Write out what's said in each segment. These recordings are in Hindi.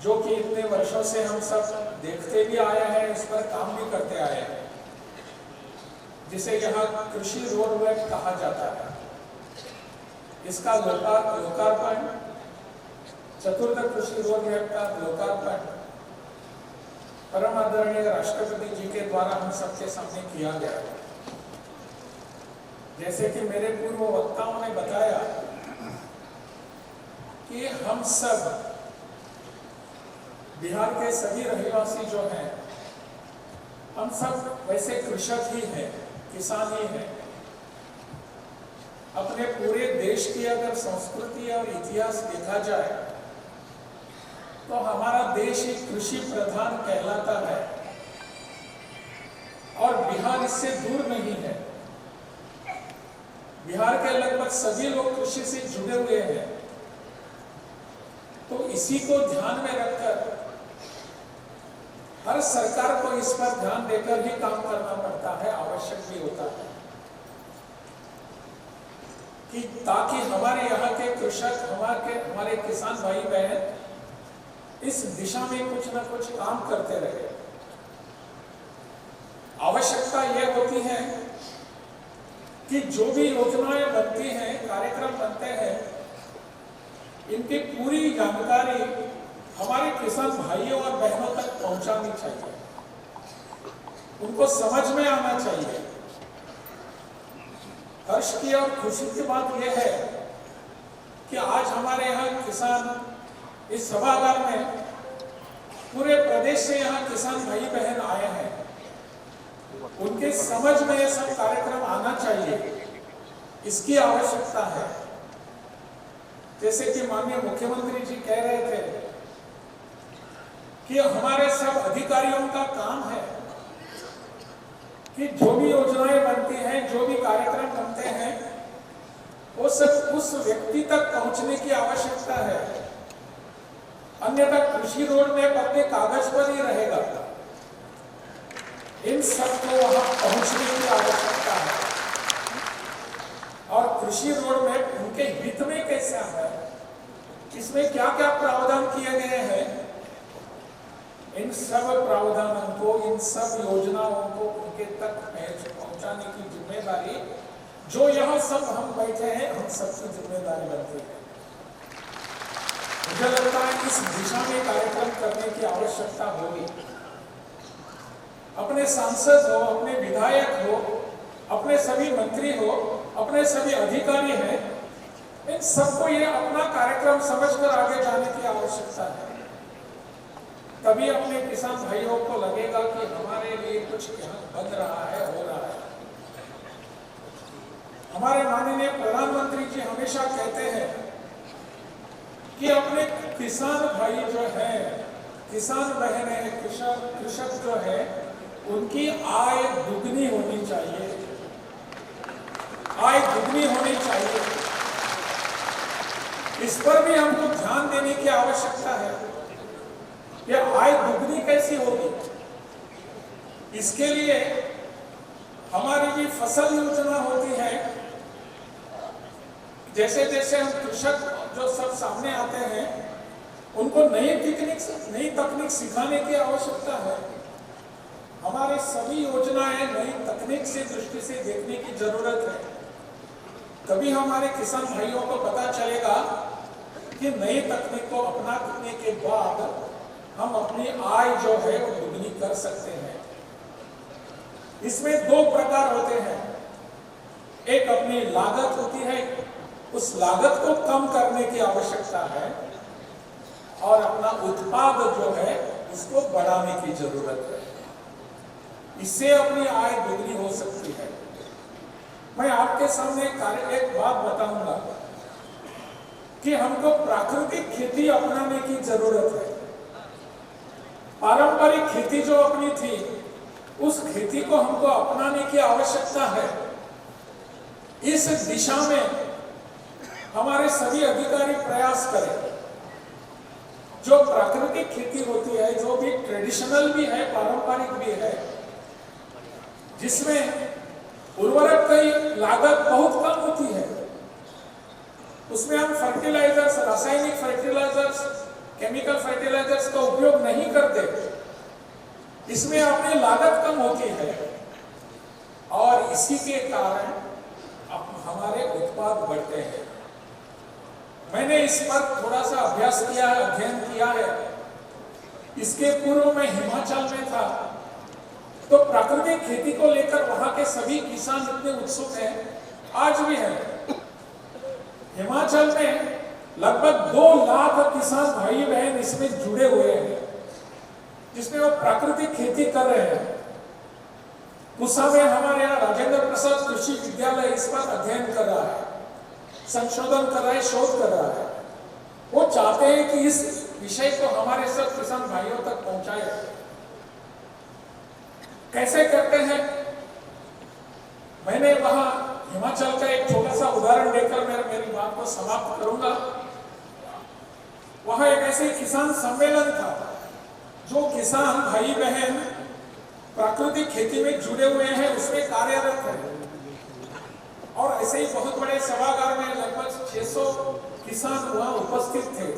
जो कि इतने वर्षों से हम सब देखते भी आए हैं, इस पर काम भी करते आए हैं, जिसे यहाँ कृषि रोडमैप कहा जाता है। इसका लोकार्पण, चतुर्थ कृषि रोडमैप का लोकार्पण परम आदरणीय राष्ट्रपति जी के द्वारा हम सबके सामने किया गया। जैसे कि मेरे पूर्व वक्ताओं ने बताया कि हम सब बिहार के सभी रहवासी जो हैं, हम सब वैसे कृषक ही हैं, किसान ही हैं। अपने पूरे देश की अगर संस्कृति और इतिहास देखा जाए तो हमारा देश एक कृषि प्रधान कहलाता है और बिहार इससे दूर नहीं है। बिहार के लगभग सभी लोग कृषि से जुड़े हुए हैं। तो इसी को ध्यान में रखकर हर सरकार को इस पर ध्यान देकर ही काम करना पड़ता है, आवश्यक भी होता है कि ताकि हमारे यहाँ के कृषक, हमारे किसान भाई बहन इस दिशा में कुछ न कुछ काम करते रहे। आवश्यकता यह होती है कि जो भी योजनाएं बनती हैं, कार्यक्रम बनते हैं, इनकी पूरी जानकारी हमारे किसान भाइयों और बहनों तक पहुंचानी चाहिए, उनको समझ में आना चाहिए। हर्ष की और खुशी की बात यह है कि आज हमारे यहाँ किसान इस सभागार में पूरे प्रदेश से यहाँ किसान भाई बहन आए हैं, उनके समझ में यह सब कार्यक्रम आना चाहिए, इसकी आवश्यकता है। जैसे कि माननीय मुख्यमंत्री जी कह रहे थे कि हमारे सब अधिकारियों का काम है कि जो भी योजनाएं बनती हैं, जो भी कार्यक्रम बनते हैं, वो सब उस व्यक्ति तक पहुंचने की आवश्यकता है। अन्यथा कृषि रोड में अपने कागज पर ही रहेगा। इन सबको वहां पहुंचने की आवश्यकता है और कृषि रोड में उनके हित में कैसे है, इसमें क्या क्या प्रावधान किए गए हैं, इन सब प्रावधानों को, इन सब योजनाओं को उनके तक पहुंचाने की जिम्मेदारी जो यहाँ सब हम बैठे हैं, हम सबकी जिम्मेदारी बनती है। मुझे लगता है इस दिशा में कार्यक्रम करने की आवश्यकता होगी। अपने सांसद हो, अपने विधायक हो, अपने सभी मंत्री हो, अपने सभी अधिकारी हैं, इन सबको ये अपना कार्यक्रम समझकर आगे जाने की आवश्यकता है। तभी अपने किसान भाइयों को लगेगा कि हमारे लिए कुछ बन रहा है, हो रहा है। हमारे माननीय प्रधानमंत्री जी हमेशा कहते हैं कि अपने किसान भाई जो है, किसान बहनें, कृषक जो है, उनकी आय दुगनी होनी चाहिए, आय दुगनी होनी चाहिए। इस पर भी हमको ध्यान देने की आवश्यकता है। ये आय दुगनी कैसी होगी? इसके लिए हमारी भी फसल योजना होती है। जैसे जैसे हम कृषक जो सब सामने आते हैं, उनको नई तकनीक सिखाने की आवश्यकता है। हमारे सभी योजनाएं नई तकनीक से दृष्टि से देखने की जरूरत है। तभी हमारे किसान भाइयों को पता चलेगा कि नई तकनीक को अपनाने के बाद हम अपनी आय जो है वो दुगनी कर सकते हैं। इसमें दो प्रकार होते हैं। एक अपनी लागत होती है, उस लागत को कम करने की आवश्यकता है, और अपना उत्पाद जो है उसको बढ़ाने की जरूरत है। इससे अपनी आय दुगनी हो सकती है। मैं आपके सामने एक बात बताऊंगा कि हमको प्राकृतिक खेती अपनाने की जरूरत है। पारंपरिक खेती जो अपनी थी, उस खेती को हमको अपनाने की आवश्यकता है। इस दिशा में हमारे सभी अधिकारी प्रयास करें। जो प्राकृतिक खेती होती है, जो भी ट्रेडिशनल भी है, पारंपरिक भी है, जिसमें उर्वरक की लागत बहुत कम होती है, उसमें हम फर्टिलाइजर्स, रासायनिक फर्टिलाइजर्स केमिकल फर्टिलाइजर्स का उपयोग नहीं करते, इसमें अपनी लागत कम होती है और इसी के कारण हमारे उत्पाद बढ़ते हैं। मैंने इस पर थोड़ा सा अभ्यास किया है, अध्ययन किया है। इसके पूर्व में हिमाचल में था, तो प्राकृतिक खेती को लेकर वहां के सभी किसान इतने उत्सुक हैं, आज भी है। हिमाचल में लगभग 2 लाख किसान भाई बहन इसमें जुड़े हुए हैं, जिसमें वो प्राकृतिक खेती कर रहे हैं। पुसा में हमारे यहाँ राजेंद्र प्रसाद कृषि विद्यालय इस पर अध्ययन कर रहा है, संशोधन कर रहा है, शोध कर रहा है। वो चाहते हैं कि इस विषय को हमारे सब किसान भाइयों तक पहुंचाए। कैसे करते हैं? मैंने वहां हिमाचल का एक छोटा सा उदाहरण देकर मेरी बात को समाप्त करूंगा। वहां एक ऐसे किसान सम्मेलन था, जो किसान भाई बहन प्राकृतिक खेती में जुड़े हुए हैं, उसमें कार्यरत है। और ऐसे ही बहुत बड़े सभागार में लगभग 600 किसान वहां उपस्थित थे,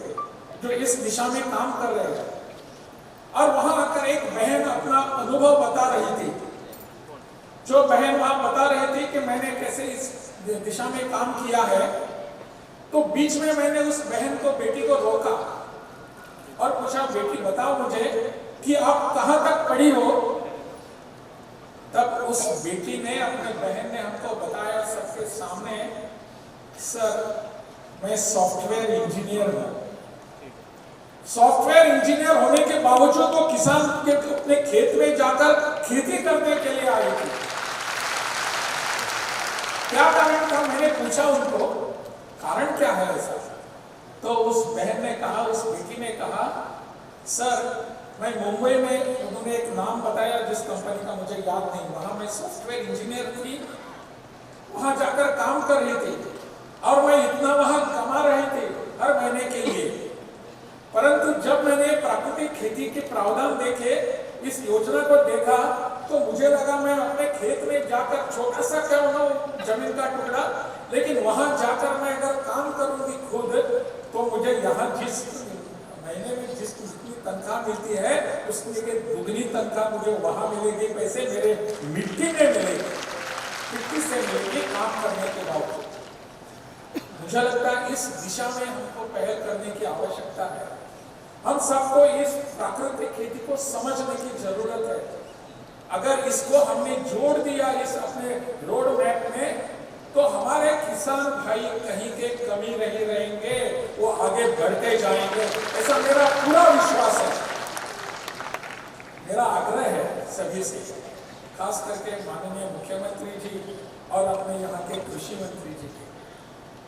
जो इस दिशा में काम कर रहे हैं। और वहां आकर एक बहन अपना अनुभव बता रही थी। जो बहन वहां बता रही थी कि मैंने कैसे इस दिशा में काम किया है, तो बीच में मैंने उस बहन को, बेटी को रोका और पूछा, बेटी बताओ मुझे कि आप कहां तक पढ़ी हो? तब उस बेटी ने, अपने बहन ने हमको बताया सबके सामने, सर मैं सॉफ्टवेयर इंजीनियर हूं। सॉफ्टवेयर इंजीनियर होने के बावजूद वो किसान के अपने खेत में जाकर खेती करने के लिए आई थी। क्या कारण था? मैंने पूछा उनको, कारण क्या है ऐसा? तो उस बहन ने कहा, उस बेटी ने कहा, सर मैं मुंबई में, उन्होंने एक नाम बताया जिस कंपनी का मुझे याद नहीं, वहां मैं सॉफ्टवेयर इंजीनियर थी, वहां जाकर काम कर रही थी और मैं इतना वहां कमा रही थी हर महीने के लिए। परंतु जब मैंने प्राकृतिक खेती के प्रावधान देखे, इस योजना को देखा, तो मुझे लगा मैं अपने खेत में जाकर, छोटा सा क्यों ना जमीन का टुकड़ा, लेकिन वहां जाकर मैं अगर काम करूंगी खुद, तो मुझे यहाँ जिस महीने में जिस तनख्वाह मिलती है, उसके दुगनी तनख्वाह मुझे वहां मिलेगी। पैसे मेरे मिट्टी में मिलेगी, मिट्टी से मिलेगी काम करने के बाद। मुझे लगता है इस दिशा में हमको पहल करने की आवश्यकता है। हम सबको इस प्राकृतिक खेती को समझने की जरूरत है। अगर इसको हमने जोड़ दिया इस अपने रोड मैप में, तो हमारे किसान भाई कहीं के कमी नहीं रहेंगे, वो आगे बढ़ते जाएंगे, ऐसा मेरा पूरा विश्वास है। मेरा आग्रह है सभी से, खास करके माननीय मुख्यमंत्री जी और अपने यहाँ के कृषि मंत्री जी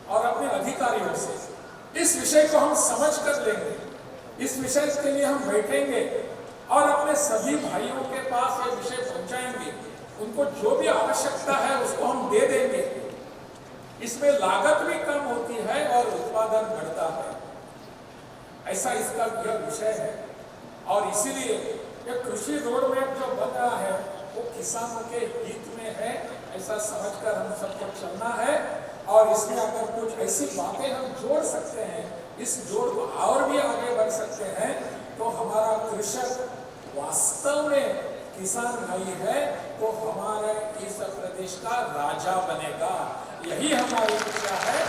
और अपने अधिकारियों से, इस विषय को हम समझ कर लेंगे, इस विषय के लिए हम बैठेंगे और अपने सभी भाइयों के पास ये विषय पहुंचाएंगे। उनको जो भी आवश्यकता है उसको हम दे देंगे। इसमें लागत भी कम होती है और उत्पादन बढ़ता है। ऐसा इसका यह विषय है और इसीलिए यह कृषि रोड मैप जो बन रहा है वो किसानों के हित में है, ऐसा समझकर हम सबको चलना है। और इसमें अगर कुछ ऐसी बातें हम जोड़ सकते हैं, इस जोड़ को और भी आगे बढ़ सकते हैं, तो हमारा कृषक वास्तव में किसान भाई है, तो हमारे इस प्रदेश का राजा बनेगा। यही हमारी इच्छा है।